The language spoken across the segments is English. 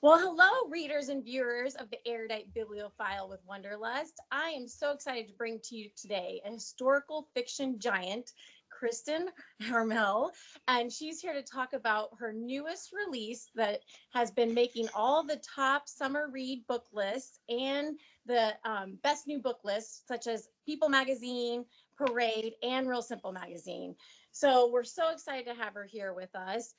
Well, hello, readers and viewers of the Erudite Bibliophile with Wanderlust. I am so excited to bring to you today a historical fiction giant, Kristin Harmel, and she's here to talk about her newest release that has been making all the top summer read book lists and the best new book lists, such as People Magazine, Parade, and Real Simple Magazine. So we're so excited to have her here with us.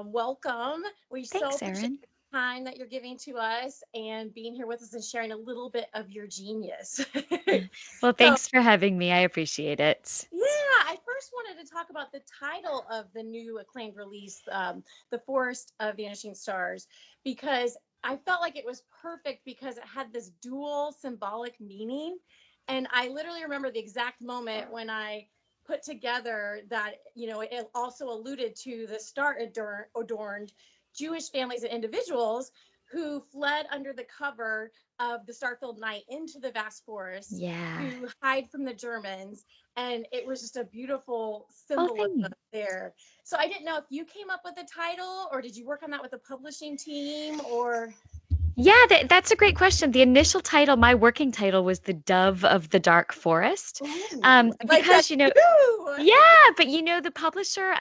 Welcome. We so Thanks, appreciate Erin. time that you're giving to us and being here with us and sharing a little bit of your genius. Well, So, thanks for having me. I appreciate it. yeah, I first wanted to talk about the title of the new acclaimed release, The Forest of Vanishing Stars, because I felt like it was perfect because it had this dual symbolic meaning. And I literally remember the exact moment when I put together that, it also alluded to the star adorned Jewish families and individuals who fled under the cover of the star-filled night into the vast forest Yeah. to hide from the Germans. And it was just a beautiful Well, symbolism thanks. there. So I didn't know if you came up with the title or did you work on that with the publishing team or Yeah, that's a great question. The initial title, my working title, was The Dove of the Dark Forest. ooh, I like that Because, too. yeah, but the publisher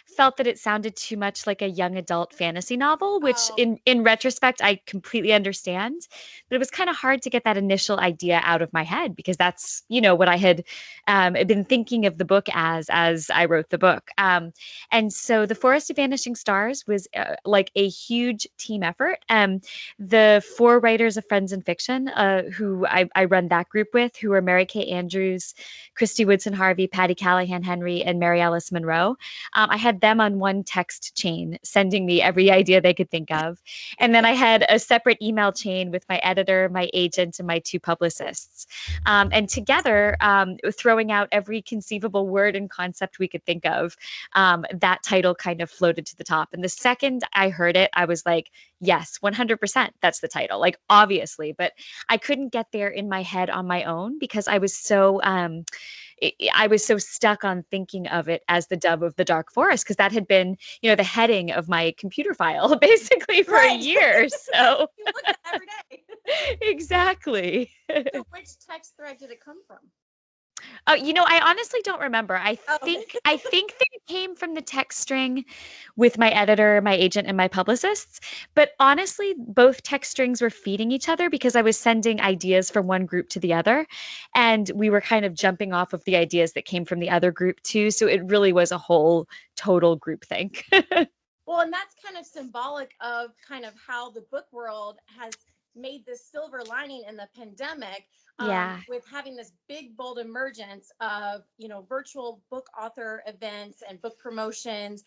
felt that it sounded too much like a young adult fantasy novel, which Oh, in retrospect I completely understand. But it was kind of hard to get that initial idea out of my head because that's, what I had been thinking of the book as I wrote the book. And so The Forest of Vanishing Stars was like a huge team effort. The four writers of Friends in Fiction, who I run that group with, who are Mary Kay Andrews, Christy Woodson Harvey, Patty Callahan Henry, and Mary Alice Monroe. I had them on one text chain sending me every idea they could think of. And then I had a separate email chain with my editor, my agent, and my two publicists. And together, throwing out every conceivable word and concept we could think of, that title kind of floated to the top. And the second I heard it, I was like, yes, 100%. That's the title. Like, obviously, but I couldn't get there in my head on my own because I was so stuck on thinking of it as the Dove of the Dark Forest because that had been, the heading of my computer file basically for a right. year. So You look at it every day. exactly. So which text thread did it come from? Oh, I honestly don't remember. I Oh, okay. think I think that it came from the text string with my editor, my agent, and my publicists. But honestly, both text strings were feeding each other because I was sending ideas from one group to the other, and we were kind of jumping off of the ideas that came from the other group too. So it really was a whole total group think. Well, and that's kind of symbolic of kind of how the book world has made this silver lining in the pandemic, Yeah. with having this big, bold emergence of, virtual book author events and book promotions,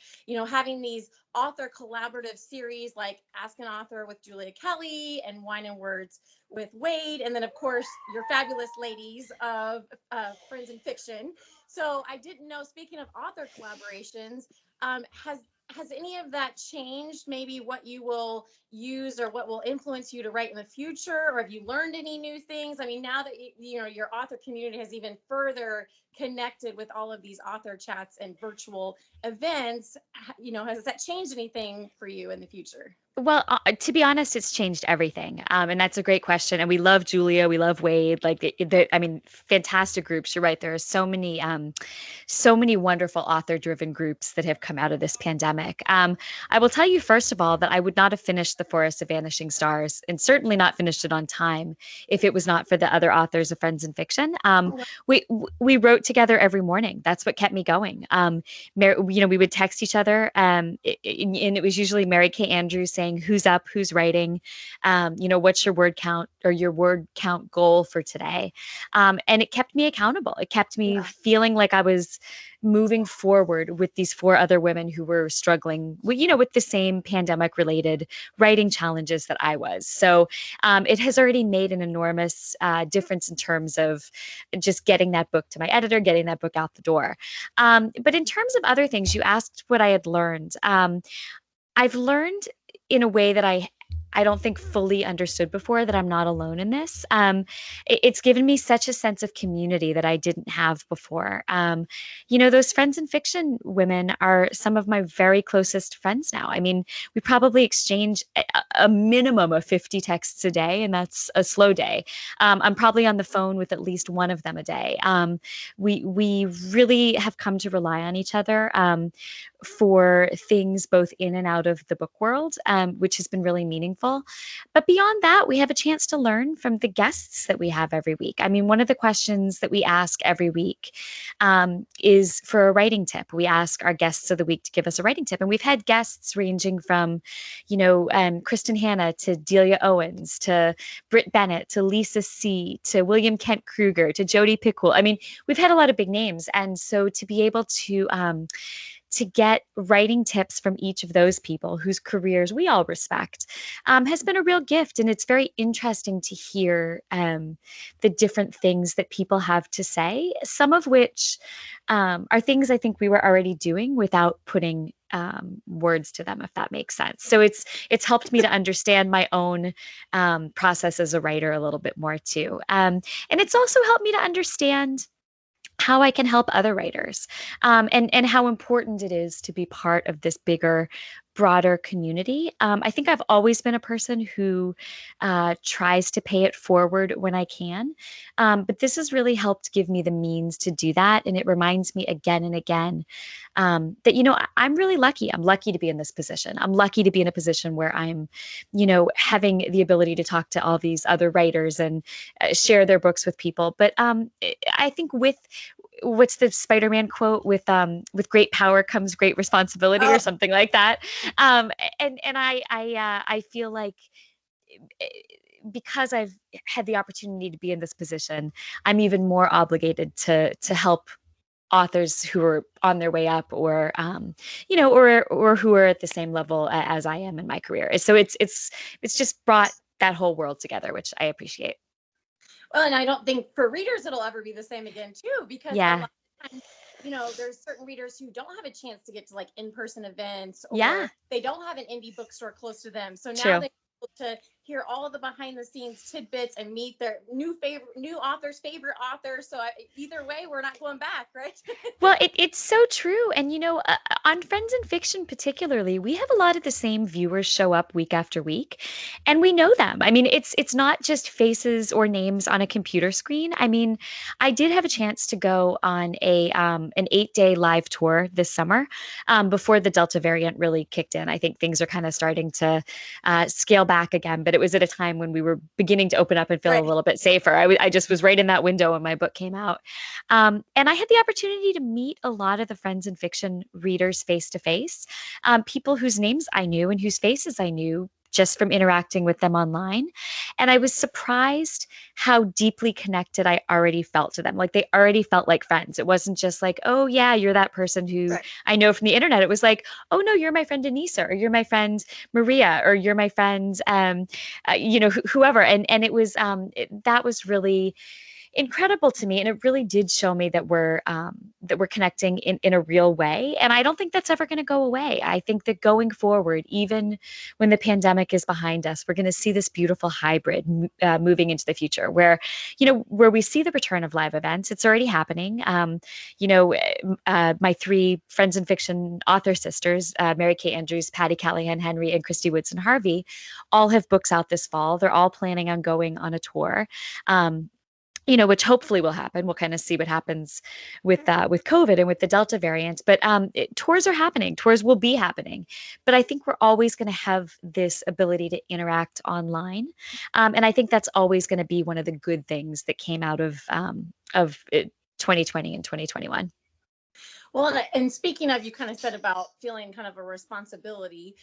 having these author collaborative series like Ask an Author with Julia Kelly and Wine and Words with Wade. And then, of course, your fabulous ladies of Friends in Fiction. So I didn't know, speaking of author collaborations, has any of that changed maybe what you will use or what will influence you to write in the future, or have you learned any new things? I mean, now that your author community has even further connected with all of these author chats and virtual events, has that changed anything for you in the future? Well, to be honest, it's changed everything. And that's a great question. And we love Julia, we love Wade. Like, I mean, fantastic groups. You're right. There are so many wonderful author-driven groups that have come out of this pandemic. I will tell you first of all that I would not have finished The Forest of Vanishing Stars, and certainly not finished it on time, if it was not for the other authors of Friends in Fiction. We wrote together every morning. That's what kept me going. We would text each other, and it was usually Mary Kay Andrews saying, "Who's up? Who's writing? What's your word count or your word count goal for today?" And it kept me accountable. It kept me Yeah. feeling like I was moving forward with these four other women who were struggling with the same pandemic related writing challenges that I was. So it has already made an enormous difference in terms of just getting that book to my editor, getting that book out the door. But in terms of other things, you asked what I had learned. I've learned in a way that I don't think fully understood before that I'm not alone in this. It's given me such a sense of community that I didn't have before. Those friends in fiction women are some of my very closest friends now. I mean, we probably exchange a minimum of 50 texts a day, and that's a slow day. I'm probably on the phone with at least one of them a day. We really have come to rely on each other. For things both in and out of the book world, which has been really meaningful. But beyond that, we have a chance to learn from the guests that we have every week. I mean, one of the questions that we ask every week is for a writing tip. We ask our guests of the week to give us a writing tip. And we've had guests ranging from, Kristin Hanna to Delia Owens to Britt Bennett to Lisa C to William Kent Kruger to Jodi Picoult. I mean, we've had a lot of big names. And so to be able to get writing tips from each of those people whose careers we all respect has been a real gift. And it's very interesting to hear the different things that people have to say, some of which are things I think we were already doing without putting words to them, if that makes sense. So it's helped me to understand my own process as a writer a little bit more too. And it's also helped me to understand how I can help other writers, and how important it is to be part of this bigger, broader community. I think I've always been a person who tries to pay it forward when I can, but this has really helped give me the means to do that, and it reminds me again and again that I'm really lucky. I'm lucky to be in this position. I'm lucky to be in a position where I'm, having the ability to talk to all these other writers and share their books with people. But I think with what's the Spider-Man quote, with great power comes great responsibility, or Oh, something like that. And I feel like eh, because I've had the opportunity to be in this position, I'm even more obligated to help authors who are on their way up, or or who are at the same level as I am in my career. So it's just brought that whole world together, which I appreciate. well, and I don't think for readers it'll ever be the same again too, because a Yeah. lot of times, there's certain readers who don't have a chance to get to like in-person events, Yeah. or they don't have an indie bookstore close to them. So now True. they're able to hear all of the behind the scenes tidbits and meet their new author's favorite author. So either way, we're not going back, right? Well, it's so true. And, on Friends in Fiction, particularly, we have a lot of the same viewers show up week after week, and we know them. I mean, it's not just faces or names on a computer screen. I mean, I did have a chance to go on an 8-day live tour this summer, before the Delta variant really kicked in. I think things are kind of starting to scale back again, but it was at a time when we were beginning to open up and feel a Right. little bit safer. I just was right in that window when my book came out. And I had the opportunity to meet a lot of the Friends in Fiction readers face to face, people whose names I knew and whose faces I knew just from interacting with them online. And I was surprised how deeply connected I already felt to them. Like they already felt like friends. It wasn't just like, oh, yeah, you're that person who Right. I know from the internet. It was like, oh, no, you're my friend Anissa, or you're my friend Maria, or you're my friend, whoever. And it was, that was really incredible to me, and it really did show me that we're connecting in a real way. And I don't think that's ever going to go away. I think that going forward, even when the pandemic is behind us, we're going to see this beautiful hybrid moving into the future, where we see the return of live events. It's already happening. My three Friends in Fiction author sisters, Mary Kay Andrews, Patty Callahan Henry, and Christy Woodson Harvey, all have books out this fall. They're all planning on going on a tour. Which hopefully will happen. We'll kind of see what happens with COVID and with the Delta variant. But tours are happening. Tours will be happening. But I think we're always going to have this ability to interact online, and I think that's always going to be one of the good things that came out of 2020 and 2021. Well, and speaking of, you kind of said about feeling kind of a responsibility.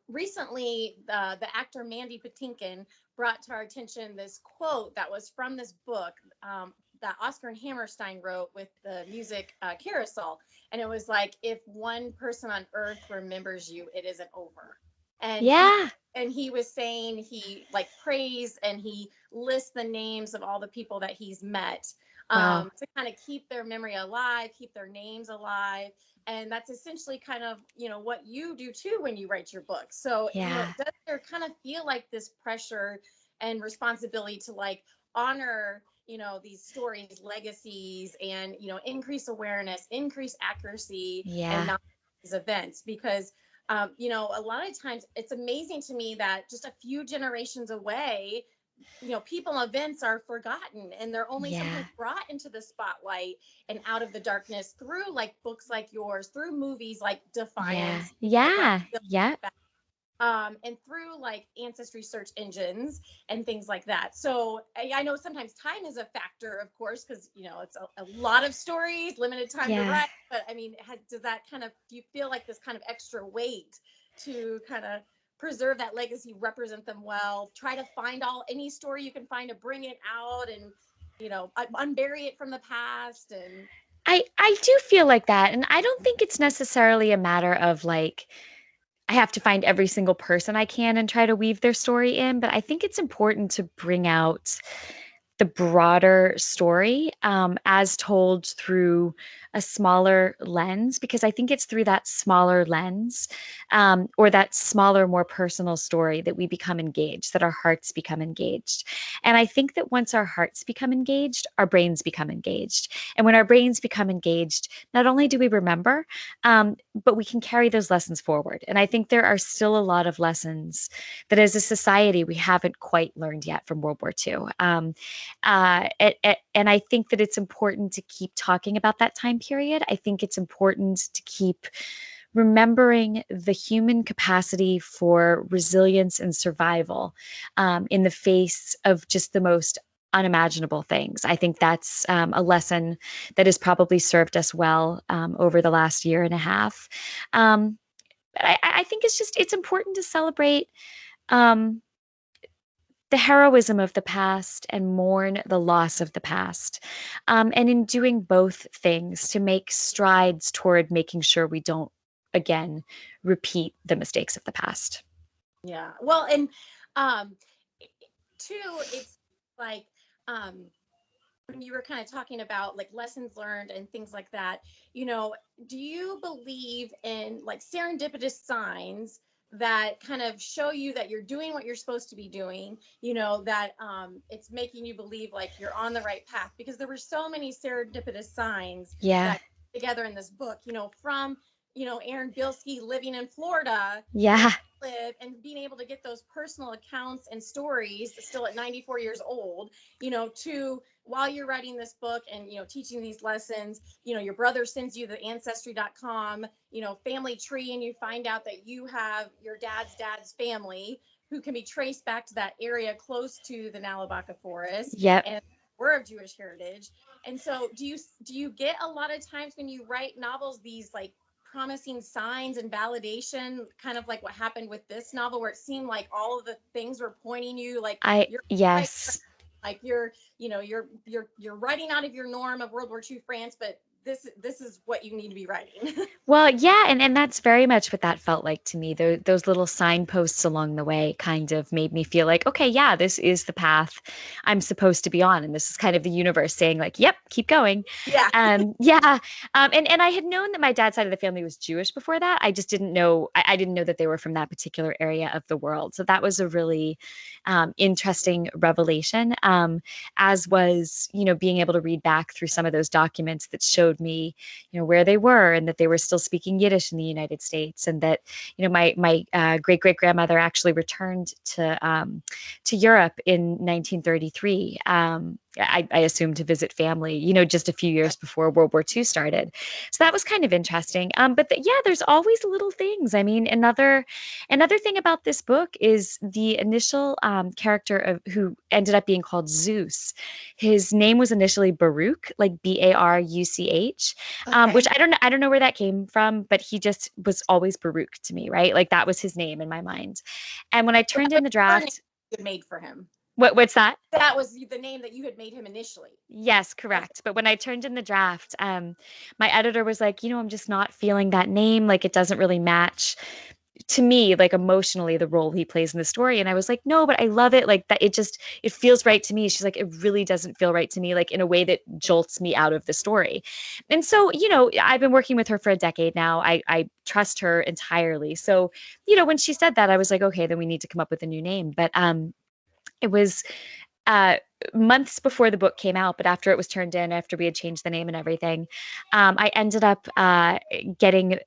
Recently, the actor Mandy Patinkin brought to our attention this quote that was from this book that Oscar and Hammerstein wrote with the music Carousel. And it was like, if one person on earth remembers you, it isn't over. And Yeah. he was saying he like prays and he lists the names of all the people that he's met, Wow. to kind of keep their memory alive, keep their names alive. And that's essentially kind of, what you do too when you write your book. So, Yeah. does there kind of feel like this pressure and responsibility to like honor, these stories, legacies, and, increase awareness, increase accuracy, and Yeah. not these events? Because, a lot of times it's amazing to me that just a few generations away, people and events are forgotten, and they're only Yeah. sometimes brought into the spotlight and out of the darkness through like books like yours, through movies like Yeah. Defiance, right? Yeah. Yep. And through like ancestry search engines and things like that. So I know sometimes time is a factor, of course, because it's a lot of stories, limited time to Yeah. write. But I mean, does that kind of, do you feel like this kind of extra weight to kind of preserve that legacy, represent them well, try to find any story you can find to bring it out, and unbury it from the past? And I do feel like that. And I don't think it's necessarily a matter of like, I have to find every single person I can and try to weave their story in, but I think it's important to bring out the broader story as told through a smaller lens, because I think it's through that smaller lens or that smaller, more personal story that we become engaged, that our hearts become engaged. And I think that once our hearts become engaged, our brains become engaged. And when our brains become engaged, not only do we remember, but we can carry those lessons forward. And I think there are still a lot of lessons that as a society we haven't quite learned yet from World War II. And I think that it's important to keep talking about that time period. I think it's important to keep remembering the human capacity for resilience and survival in the face of just the most unimaginable things. I think that's a lesson that has probably served us well over the last year and a half. But I think it's important to celebrate um, the heroism of the past and mourn the loss of the past. And in doing both things, to make strides toward making sure we don't again repeat the mistakes of the past. yeah, well, and um two, it's like, um when you were kind of talking about like lessons learned and things like that, you know, do you believe in like serendipitous signs that kind of show you that you're doing what you're supposed to be doing, that it's making you believe like you're on the right path? Because there were so many serendipitous signs Yeah. that together in this book, from, Aaron Bilski living in Florida, where Yeah. I live, and being able to get those personal accounts and stories still at 94 years old, to while you're writing this book and teaching these lessons, your brother sends you the ancestry.com family tree, and you find out that you have your dad's family who can be traced back to that area close to the Nalabaka forest, Yep. and we're of Jewish heritage. And so do you get a lot of times when you write novels these like promising signs and validation, kind of like what happened with this novel, where it seemed like all of the things were pointing you like I you're right, yes. like you're writing out of your norm of World War II France, but this is what you need to be writing. Well, yeah, and that's very much what that felt like to me. Those little signposts along the way kind of made me feel like, okay, yeah, this is the path I'm supposed to be on, and this is kind of the universe saying, like, yep, keep going. Yeah. Yeah, and I had known that my dad's side of the family was Jewish before that. I just didn't know. I didn't know that they were from that particular area of the world. So that was a really interesting revelation. As was, being able to read back through some of those documents that showed me where they were, and that they were still speaking Yiddish in the United States, and that my great great grandmother actually returned to Europe in 1933. I assume to visit family, just a few years before World War II started. So that was kind of interesting. But yeah, there's always little things. I mean, another thing about this book is the initial character of who ended up being called Zeus. His name was initially Baruch, like Baruch, which Okay. I don't know where that came from, but he just was always Baruch to me, right? Like that was his name in my mind. And when I So turned that in was the your name draft, you had made for him. what's that? That was the name that you had made him initially. Yes, Okay. correct. But when I turned in the draft, my editor was like, I'm just not feeling that name. Like it doesn't really match to me, like emotionally, the role he plays in the story. And I was like, no, but I love it. Like that, it feels right to me. She's like, it really doesn't feel right to me, like in a way that jolts me out of the story. And so, I've been working with her for a decade now. I trust her entirely. So, when she said that, I was like, okay, then we need to come up with a new name. But it was uh, months before the book came out, but after it was turned in, after we had changed the name and everything, I ended up getting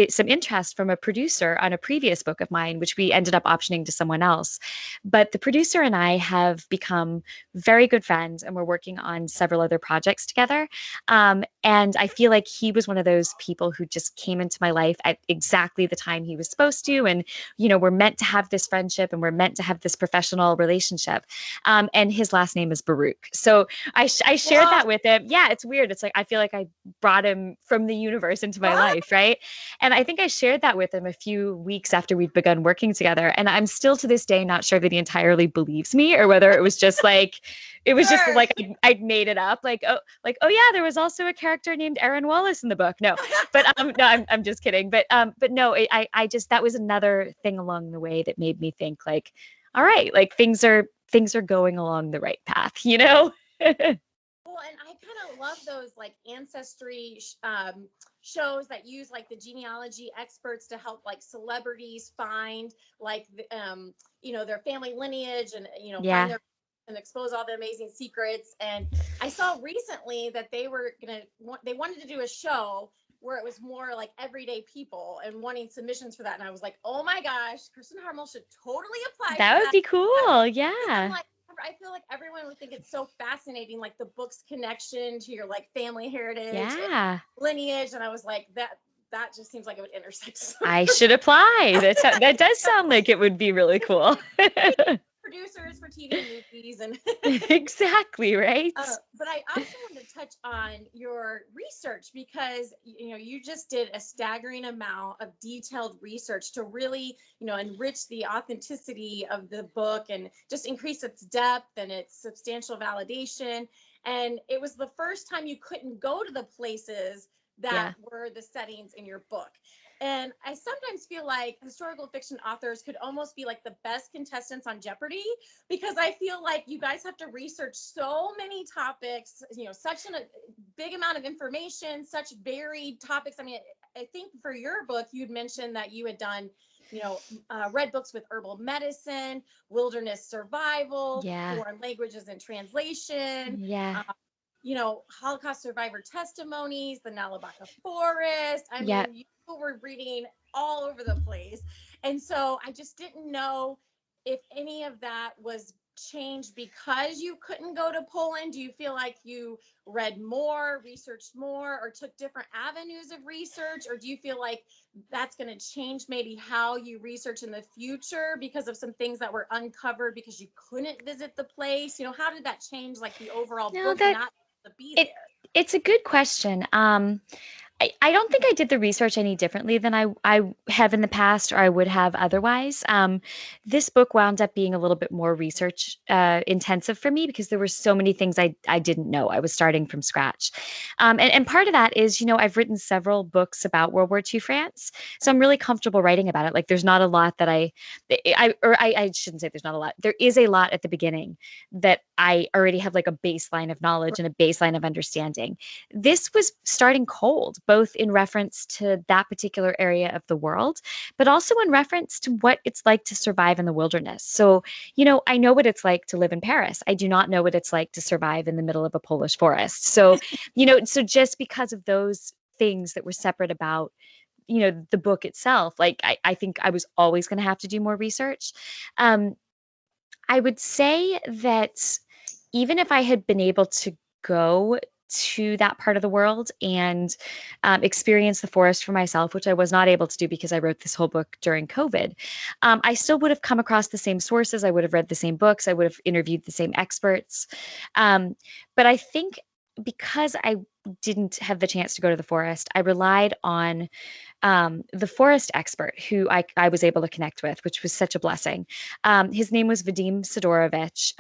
some interest from a producer on a previous book of mine, which we ended up optioning to someone else. But the producer and I have become very good friends, and we're working on several other projects together. And I feel like he was one of those people who just came into my life at exactly the time he was supposed to. And, we're meant to have this friendship and we're meant to have this professional relationship. And his last name is Baruch. So I shared that with him. Yeah, it's weird. It's like I feel like I brought him from the universe into my life, right? And I think I shared that with him a few weeks after we'd begun working together. And I'm still to this day not sure that he entirely believes me, or whether it was just like I'd made it up. Oh yeah, there was also a character named Aaron Wallace in the book. No, but no, I'm just kidding. But no, I just, that was another thing along the way that made me think like, all right, like things are going along the right path, you know? Well, and I kind of love those like ancestry shows that use like the genealogy experts to help like celebrities find like their family lineage and find Yeah. their and expose all the amazing secrets. And I saw recently that they wanted to do a show where it was more like everyday people and wanting submissions for that. And I was like, oh my gosh, Kristin Harmel should totally apply That for would that. be cool. Because I'm Yeah. like, I feel like everyone would think it's so fascinating, like the book's connection to your like family heritage and Yeah. lineage. And I was like, that just seems like it would intersect. I should apply. That does sound like it would be really cool. Producers for TV and movies and Exactly, right? but I also wanted to touch on your research because you just did a staggering amount of detailed research to really enrich the authenticity of the book and just increase its depth and its substantial validation. And it was the first time you couldn't go to the places that Yeah. were the settings in your book. And I sometimes feel like historical fiction authors could almost be like the best contestants on Jeopardy, because I feel like you guys have to research so many topics, such a big amount of information, such varied topics. I mean, I think for your book, you'd mentioned that you had done, read books with herbal medicine, wilderness survival, Yeah. foreign languages and translation, Yeah. Holocaust survivor testimonies, the Nalabaka Forest. I Yeah. mean, you were reading all over the place. And so I just didn't know if any of that was changed because you couldn't go to Poland. Do you feel like you read more, researched more, or took different avenues of research? Or do you feel like that's going to change maybe how you research in the future because of some things that were uncovered because you couldn't visit the place? How did that change like the overall No, book that not to be it there? it's a good question. I don't think I did the research any differently than I have in the past, or I would have otherwise. This book wound up being a little bit more research intensive for me because there were so many things I didn't know. I was starting from scratch. And part of that is, I've written several books about World War II France. So I'm really comfortable writing about it. Like there's not a lot that I shouldn't say there's not a lot. There is a lot at the beginning that I already have like a baseline of knowledge and a baseline of understanding. This was starting cold, both in reference to that particular area of the world, but also in reference to what it's like to survive in the wilderness. So, I know what it's like to live in Paris. I do not know what it's like to survive in the middle of a Polish forest. So, so just because of those things that were separate about the book itself, like I think I was always going to have to do more research. um I would say that even if I had been able to go to that part of the world and experience the forest for myself, which I was not able to do because I wrote this whole book during COVID, I still would have come across the same sources. I would have read the same books. I would have interviewed the same experts. Um, but I think because I didn't have the chance to go to the forest, I relied on the forest expert who I was able to connect with, which was such a blessing. His name was Vadim Sidorovich.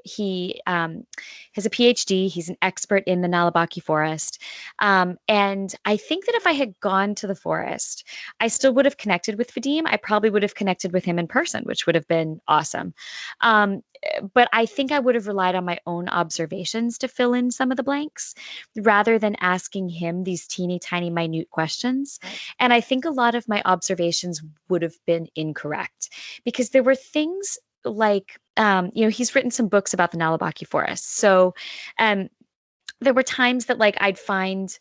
He has a PhD. He's an expert in the Nalabaki forest. And I think that if I had gone to the forest, I still would have connected with Vadim. I probably would have connected with him in person, which would have been awesome. Um, but I think I would have relied on my own observations to fill in some of the blanks rather than asking him these teeny tiny minute questions. Right. And I think a lot of my observations would have been incorrect because there were things like, he's written some books about the Nalabaki forest. So um, there were times that like I'd find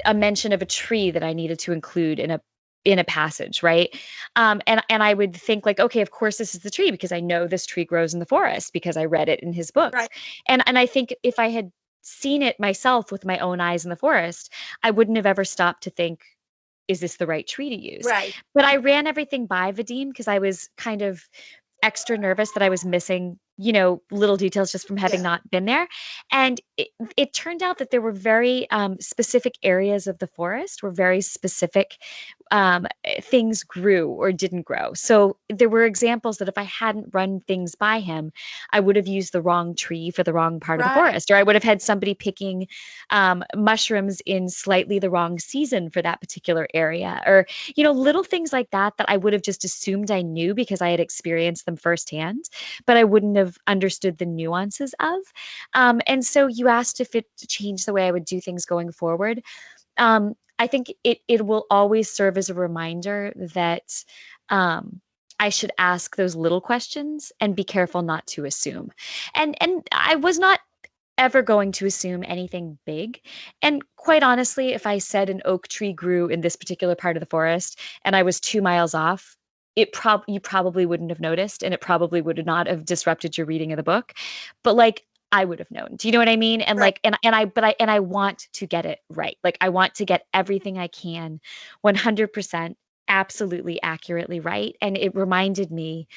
a mention of a tree that I needed to include in a passage, right? And I would think like, okay, of course this is the tree because I know this tree grows in the forest because I read it in his books. Right. And I think if I had seen it myself with my own eyes in the forest, I wouldn't have ever stopped to think, is this the right tree to use? Right. But I ran everything by Vadim because I was kind of extra nervous that I was missing, little details just from having Yeah. not been there. And it turned out that there were very specific areas of the forest where very specific things grew or didn't grow. So there were examples that if I hadn't run things by him, I would have used the wrong tree for the wrong part of the Right. forest, or I would have had somebody picking mushrooms in slightly the wrong season for that particular area, or little things like that that I would have just assumed I knew because I had experienced them firsthand, but I wouldn't have understood the nuances of. And so you asked if it changed the way I would do things going forward. I think it will always serve as a reminder that I should ask those little questions and be careful not to assume. And I was not ever going to assume anything big. And quite honestly, if I said an oak tree grew in this particular part of the forest and I was 2 miles off, you probably wouldn't have noticed, and it probably would not have disrupted your reading of the book. But like I would have known. Do you know what I mean? And Right. like and I want to get it right. Like I want to get everything I can 100% absolutely accurately right. And it reminded me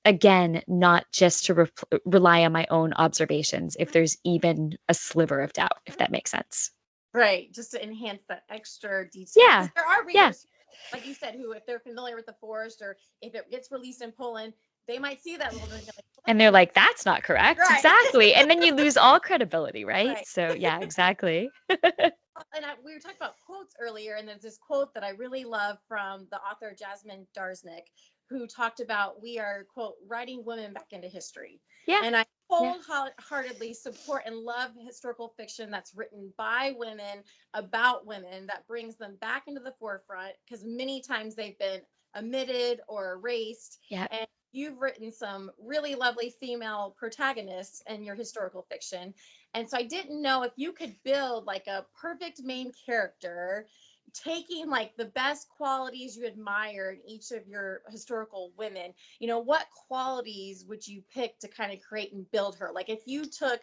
again, not just to rely on my own observations if there's even a sliver of doubt, if that makes sense. Right. Just to enhance that extra detail. Yeah. Because there are Yeah. readers, like you said, who, if they're familiar with the forest or if it gets released in Poland, they might see that little bit and be like, well, And that's they're not like, that's not correct. right. Exactly. And then you lose all credibility, right? Right. So, yeah, exactly. And we were talking about quotes earlier, and there's this quote that I really love from the author Jasmine Darznik, who talked about we are, quote, writing women back into history. Yeah. And I Yeah. wholeheartedly support and love historical fiction that's written by women about women that brings them back into the forefront because many times they've been omitted or erased. Yeah. And you've written some really lovely female protagonists in your historical fiction. And so I didn't know if you could build like a perfect main character, taking like the best qualities you admire in each of your historical women. What qualities would you pick to kind of create and build her? Like if you took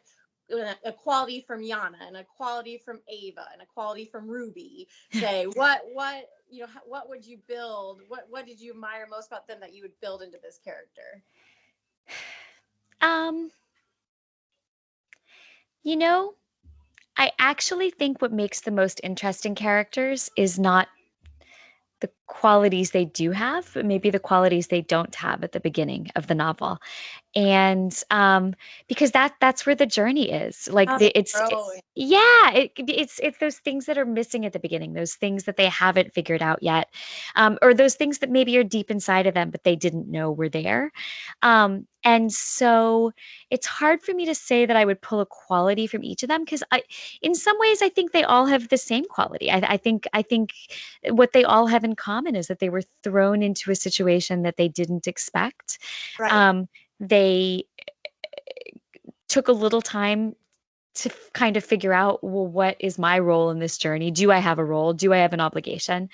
a quality from Yana and a quality from Ava and a quality from Ruby, say what would you build? What did you admire most about them that you would build into this character? Um, you know, I actually think what makes the most interesting characters is not the qualities they do have, but maybe the qualities they don't have at the beginning of the novel. And because that's where the journey is. Like Oh, the they it's grow. yeah, it's those things that are missing at the beginning, those things that they haven't figured out yet, or those things that maybe are deep inside of them but they didn't know were there. And so it's hard for me to say that I would pull a quality from each of them because in some ways, I think they all have the same quality. I think what they all have in common is that they were thrown into a situation that they didn't expect. Right. They took a little time to kind of figure out, well, what is my role in this journey? Do I have a role? Do I have an obligation?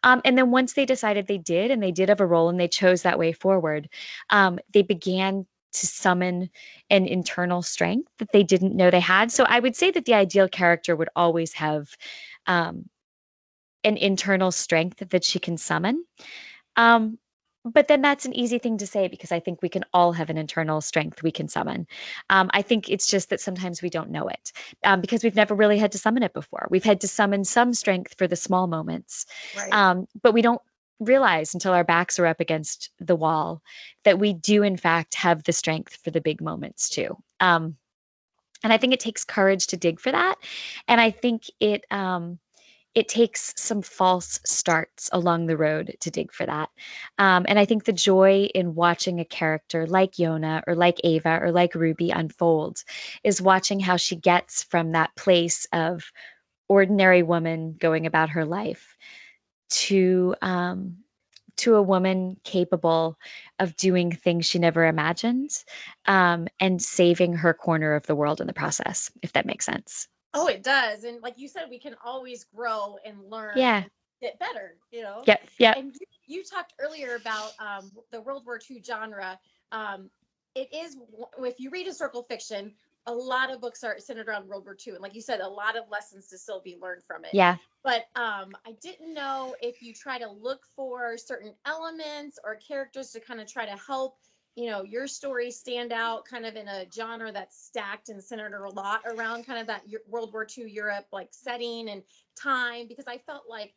And then once they decided they did, and they did have a role, and they chose that way forward, they began to summon an internal strength that they didn't know they had. So I would say that the ideal character would always have um, an internal strength that she can summon. Um, But then that's an easy thing to say because I think we can all have an internal strength we can summon. I think it's just that sometimes we don't know it because we've never really had to summon it before. We've had to summon some strength for the small moments, Right. but we don't realize until our backs are up against the wall that we do, in fact, have the strength for the big moments too. And I think it takes courage to dig for that. And I think it takes some false starts along the road to dig for that. And I think the joy in watching a character like Yona or like Ava or like Ruby unfold is watching how she gets from that place of ordinary woman going about her life to to a woman capable of doing things she never imagined, and saving her corner of the world in the process, if that makes sense. Oh, it does. And like you said, we can always grow and learn Yeah. and get better, you know? Yep. Yep. And you talked earlier about the World War II genre. It is, if you read historical fiction, a lot of books are centered around World War II. And like you said, a lot of lessons to still be learned from it. Yeah. But I didn't know if you try to look for certain elements or characters to kind of try to help, your story stand out kind of in a genre that's stacked and centered a lot around kind of that World War II Europe like setting and time, because I felt like,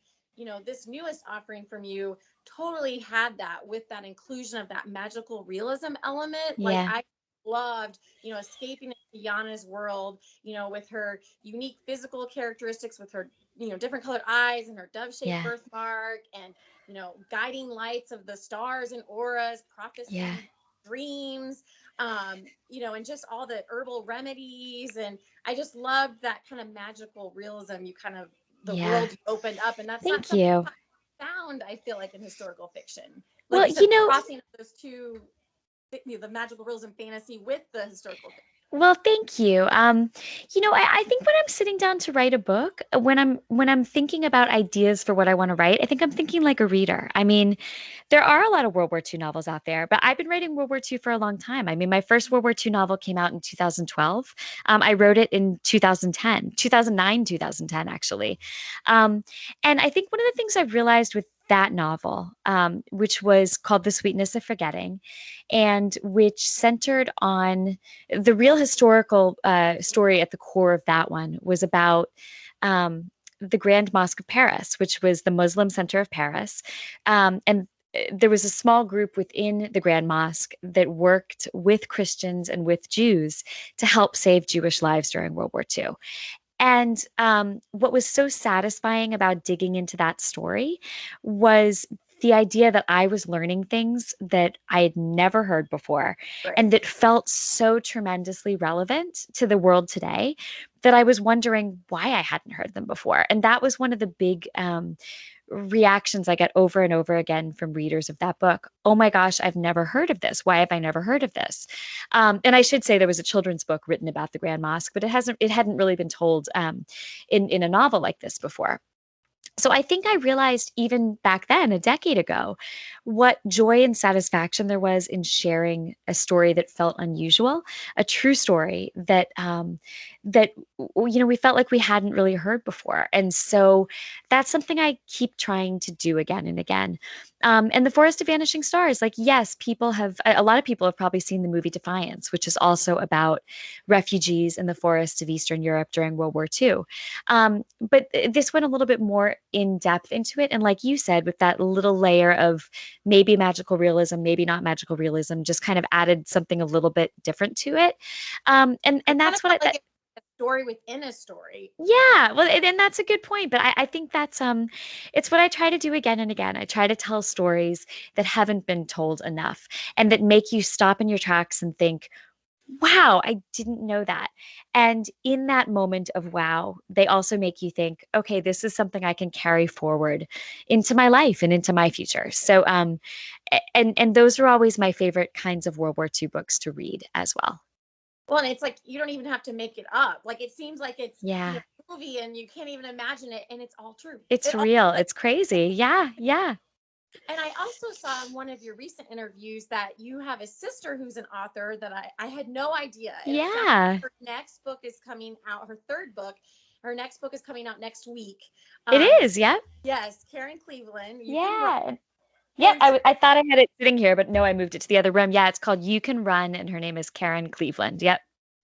this newest offering from you totally had that with that inclusion of that magical realism element. Like Yeah. I loved, escaping into Yana's world, with her unique physical characteristics, with her, different colored eyes and her dove-shaped Yeah. birthmark, and, guiding lights of the stars and auras, Yeah. prophecy, dreams, and just all the herbal remedies. And I just loved that kind of magical realism you kind of, the Yeah. world you opened up. And that's not Thank something you. I found, I feel like, in historical fiction. Like Well, you said, the crossing of those two, the magical realism fantasy with the historical fiction. well, thank you. I think when I'm sitting down to write a book, when I'm thinking about ideas for what I want to write, I think I'm thinking like a reader. I mean, there are a lot of World War II novels out there, but I've been writing World War II for a long time. I mean, my first World War II novel came out in 2012. I wrote it in 2010, 2009, 2010, actually. Um, and I think one of the things I've realized with that novel, which was called The Sweetness of Forgetting, and which centered on the real historical story at the core of that one was about the Grand Mosque of Paris, which was the Muslim center of Paris. And there was a small group within the Grand Mosque that worked with Christians and with Jews to help save Jewish lives during World War II. And what was so satisfying about digging into that story was the idea that I was learning things that I had never heard before Right. and that felt so tremendously relevant to the world today that I was wondering why I hadn't heard them before. And that was one of the big reactions I get over and over again from readers of that book. Oh my gosh, I've never heard of this. Why have I never heard of this? And I should say there was a children's book written about the Grand Mosque, but it hadn't really been told in a novel like this before. So I think I realized even back then, a decade ago, what joy and satisfaction there was in sharing a story that felt unusual, a true story that we felt like we hadn't really heard before. And so that's something I keep trying to do again and again. And the Forest of Vanishing Stars, like, yes, a lot of people have probably seen the movie Defiance, which is also about refugees in the forests of Eastern Europe during World War II. But this went a little bit more in depth into it. And like you said, with that little layer of maybe magical realism, maybe not magical realism, just kind of added something a little bit different to it. And Kind of that's what felt like a story within a story. yeah, well, and that's a good point. But I think that's it's what I try to do again and again. I try to tell stories that haven't been told enough and that make you stop in your tracks and think, wow, I didn't know that. And in that moment of wow, they also make you think, okay, this is something I can carry forward into my life and into my future. So and those are always my favorite kinds of World War II books to read as well. Well, and it's like you don't even have to make it up. Like it seems like it's, Yeah. a movie and you can't even imagine it, and it's all true. It's It all real. like, It's crazy. Yeah. Yeah. and I also saw in one of your recent interviews that you have a sister who's an author that I had no idea. And it sounds Yeah. like her next book is coming out, her third book. Her next book is coming out next week. It Um, is. Yeah. yes, Karen Cleveland. You can Yeah. Yep, And I thought I had it sitting here, but no, I moved it to the other room. Yeah, it's called You Can Run, and her name is Karen Cleveland. Yep.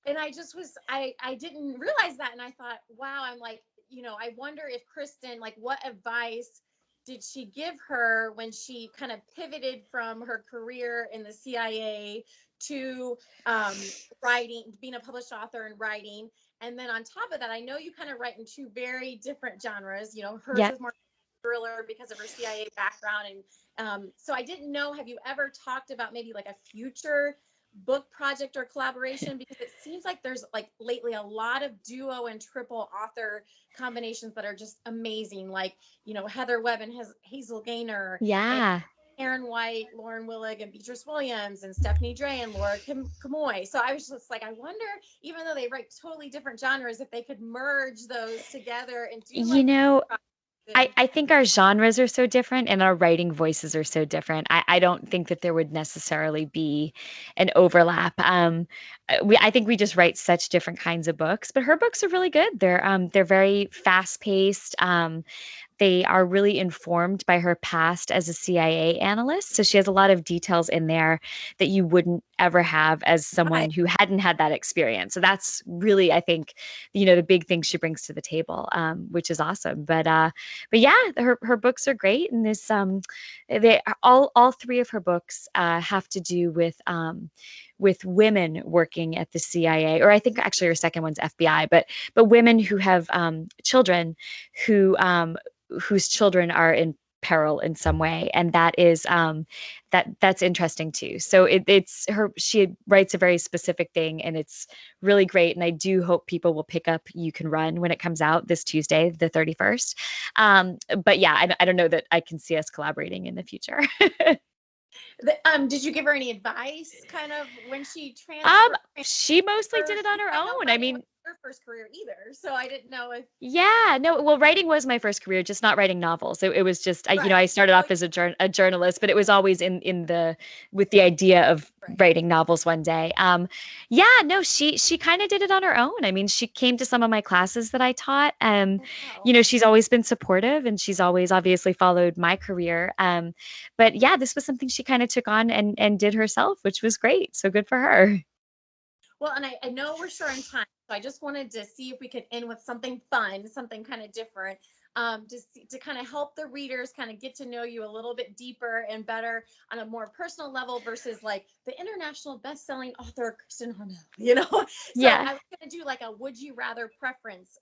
I just was I didn't realize that, and I thought, wow, I'm like, I wonder if Kristin, like, what advice did she give her when she kind of pivoted from her career in the CIA to writing, being a published author and writing. And then on top of that, I know you kind of write in two very different genres. Hers Yep. is more thriller because of her CIA background. And so I didn't know, have you ever talked about maybe like a future book project or collaboration? Because it seems like there's, like, lately a lot of duo and triple author combinations that are just amazing, like Heather Webb and Hazel Gaynor, and Yeah. Aaron White, Lauren Willig, and Beatrice Williams, and Stephanie Dre and Laura Kamoy. So I was just like, I wonder, even though they write totally different genres, if they could merge those together and do You like know, and I think our genres are so different and our writing voices are so different. I don't think that there would necessarily be an overlap. I think we just write such different kinds of books, but her books are really good. They're very fast paced. They are really informed by her past as a CIA analyst. So she has a lot of details in there that you wouldn't ever have as right. someone who hadn't had that experience. So that's really, I think, the big thing she brings to the table, which is awesome. But yeah, her books are great, and they all three of her books have to do with women working at the CIA, or I think actually her second one's FBI, but women who have children who whose children are in peril in some way, and that's interesting too. So it's her, she writes a very specific thing, and it's really great, and I do hope people will pick up You Can Run when it comes out this Tuesday, the 31st. But yeah, I don't know that I can see us collaborating in the future. Did you give her any advice, kind of, when she um transferred? she mostly did it on Because her I know own. I writing mean, was her first career either, so I didn't know if. yeah, no, well, writing was my first career, just not writing novels. It was just, Right. I started Oh, off as a journalist, but it was always in the with the idea of right. writing novels one day. Yeah, no, she kind of did it on her own. I mean, she came to some of my classes that I taught. Oh, wow. She's always been supportive, and she's always obviously followed my career. But yeah, this was something she kind of took on and did herself, which was great. So good for her. Well, and I know we're short on time, so I just wanted to see if we could end with something fun, something kind of different, to kind of help the readers kind of get to know you a little bit deeper and better on a more personal level versus like the international best-selling author Kristin Harmel. So Yeah. I was going to do like a would you rather preference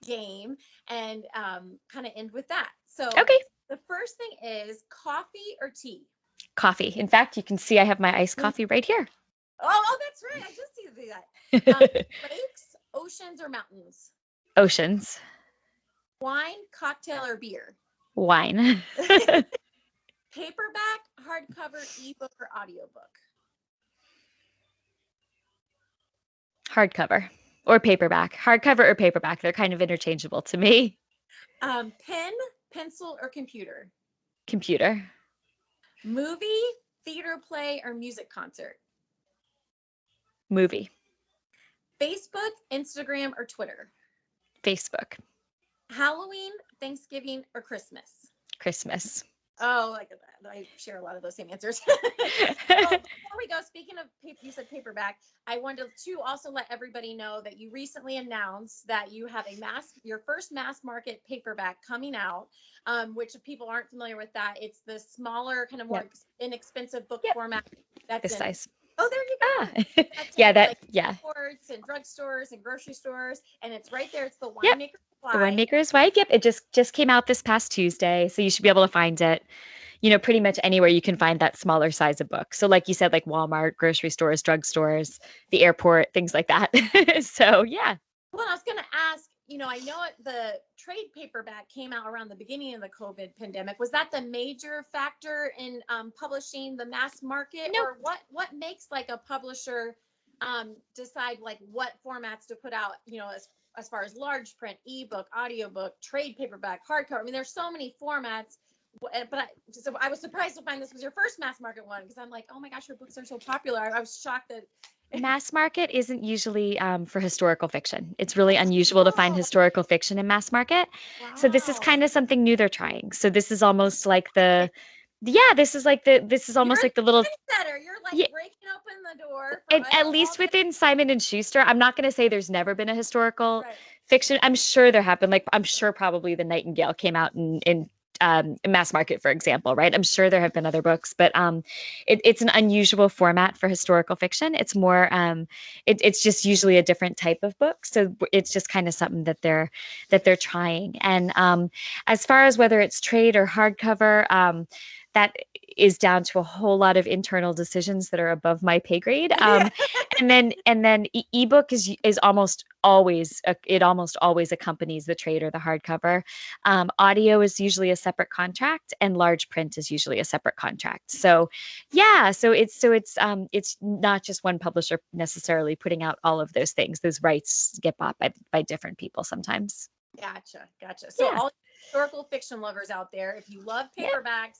game, and kind of end with that. So Okay. the first thing is coffee or tea? Coffee. In fact, you can see I have my iced coffee right here. Oh, that's right. I just see that. Lakes, oceans, or mountains? Oceans. Wine, cocktail, or beer? Wine. Paperback, hardcover, ebook, or audiobook? Hardcover or paperback. Hardcover or paperback. They're kind of interchangeable to me. Pen, pencil, or computer? Computer. Movie, theater play, or music concert? Movie. Facebook, Instagram, or Twitter? Facebook. Halloween, Thanksgiving, or Christmas? Christmas. Oh, like I share a lot of those same answers. Well, before we go, speaking of you said paperback, I wanted to also let everybody know that you recently announced that you have your first mass market paperback coming out. Which, if people aren't familiar with that, it's the smaller, kind of more Yep. inexpensive book Yep. format. That's This in. size. Oh, there you go. Ah. That's Yeah, in that, like yeah. ports and drugstores and grocery stores, and it's right there. It's the Yep. winemaker's The Supply. Winemaker's Wife. Yep. It just came out this past Tuesday. So you should be able to find it, pretty much anywhere you can find that smaller size of book. So like you said, like Walmart, grocery stores, drugstores, the airport, things like that. So yeah. Well, I was going to ask, I know the trade paperback came out around the beginning of the COVID pandemic. Was that the major factor in publishing the mass market, Nope. or what makes like a publisher decide like what formats to put out, as far as large print, ebook, audiobook, trade paperback, hardcover? I mean, there's so many formats. So I was surprised to find this was your first mass market one, because I'm like, oh my gosh, your books are so popular. I was shocked that. Mass market isn't usually for historical fiction. It's really unusual to find Oh, historical fiction in mass market. So this is wow. kind of something new they're trying. So this is almost like the Yeah, this is almost You're like the little, the trendsetter. You're like yeah, breaking open the door for at all least the within Simon and Schuster. I'm not going to say there's never been a historical right. fiction. I'm sure there have been. Like, I'm sure probably The Nightingale came out in mass market, for example, right? I'm sure there have been other books, but it's an unusual format for historical fiction. It's more, it's just usually a different type of book, so it's just kind of something that they're trying. And as far as whether it's trade or hardcover, that is down to a whole lot of internal decisions that are above my pay grade. And then ebook is almost always it almost always accompanies the trade or the hardcover. Audio is usually a separate contract, and large print is usually a separate contract. So, yeah, it's not just one publisher necessarily putting out all of those things. Those rights get bought by different people sometimes. Gotcha. So Yeah. all historical fiction lovers out there, if you love Yep. paperbacks,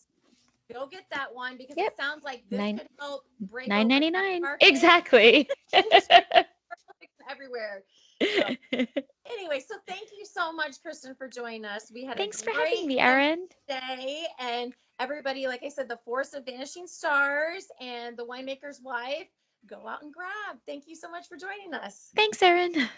go get that one because Yep. it sounds like this Nine could help break nine open ninety that nine. market Exactly. and distribute historical fiction everywhere. So anyway, so thank you so much, Kristin, for joining us. We had a Thanks for having great me, time Erin. today. And everybody, like I said, The Force of Vanishing Stars and The Winemaker's Wife, go out and grab. Thank you so much for joining us. Thanks, Erin.